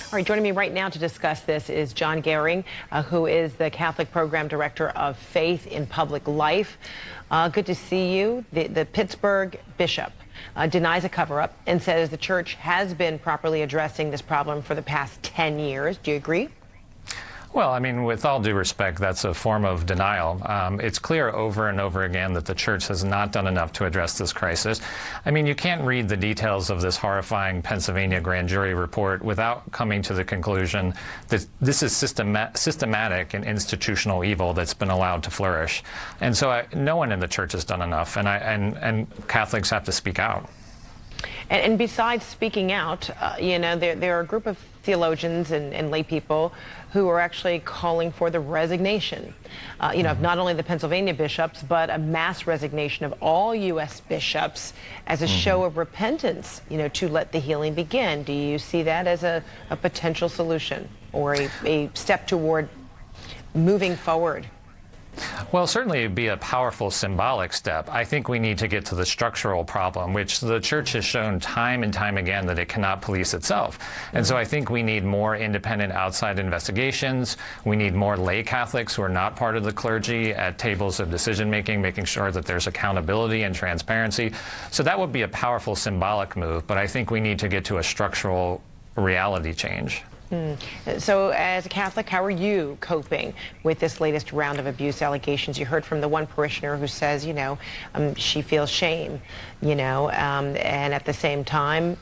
All right, joining me right now to discuss this is John Gehring, who is the Catholic Program Director of Faith in Public Life. Good to see you. The Pittsburgh bishop denies a cover-up and says the church has been properly addressing this problem for the past 10 years. Do you agree? Well, I mean, with all due respect, that's a form of denial. It's clear over and over again that the church has not done enough to address this crisis. I mean, you can't read the details of this horrifying Pennsylvania grand jury report without coming to the conclusion that this is systematic and institutional evil that's been allowed to flourish. And so no one in the church has done enough, and Catholics have to speak out. And besides speaking out, there are a group of theologians and lay people who are actually calling for the resignation, of not only the Pennsylvania bishops, but a mass resignation of all U.S. bishops as a show of repentance, to let the healing begin. Do you see that as a potential solution or a step toward moving forward? Well, certainly it'd be a powerful symbolic step. I think we need to get to the structural problem, which the church has shown time and time again that it cannot police itself. And so I think we need more independent outside investigations. We need more lay Catholics who are not part of the clergy at tables of decision-making, making sure that there's accountability and transparency. So that would be a powerful symbolic move, but I think we need to get to a structural reality change. So as a Catholic, how are you coping with this latest round of abuse allegations? You heard from the one parishioner who says, she feels shame, and at the same time,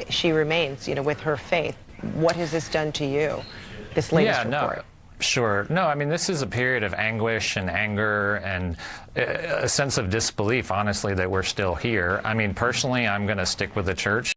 she remains, with her faith. What has this done to you, this latest report? No. Sure. No, I mean, this is a period of anguish and anger and a sense of disbelief, honestly, that we're still here. I mean, personally, I'm going to stick with the church.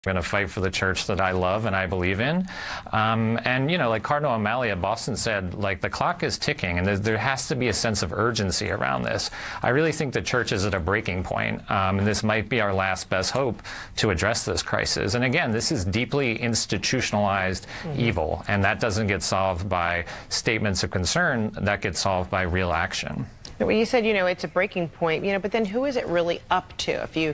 I'm going to fight for the church that I love and I believe in. Like Cardinal O'Malley of Boston said, the clock is ticking, and there has to be a sense of urgency around this. I really think the church is at a breaking point, and this might be our last best hope to address this crisis. And again, this is deeply institutionalized evil, and that doesn't get solved by statements of concern. That gets solved by real action. Well, you said, it's a breaking point, but then who is it really up to?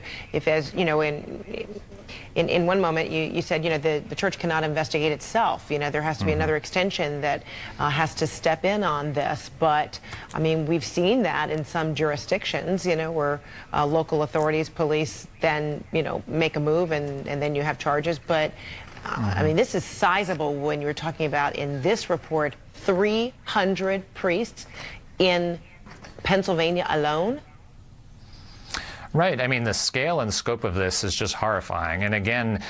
In one moment you said, the church cannot investigate itself. There has to be another extension that has to step in on this. But, I mean, we've seen that in some jurisdictions, where local authorities, police then, make a move and then you have charges. But, I mean, this is sizable when you're talking about, in this report, 300 priests in Pennsylvania alone? Right. I mean, the scale and scope of this is just horrifying. And again,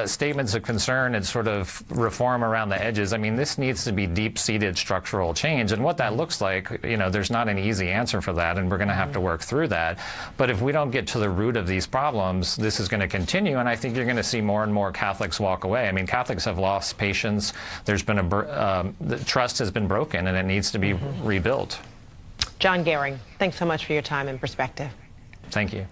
statements of concern and sort of reform around the edges. I mean, this needs to be deep-seated structural change. And what that looks like, there's not an easy answer for that, and we're going to have to work through that. But if we don't get to the root of these problems, this is going to continue. And I think you're going to see more and more Catholics walk away. I mean, Catholics have lost patience. There's been the trust has been broken, and it needs to be rebuilt. John Gehring, thanks so much for your time and perspective. Thank you.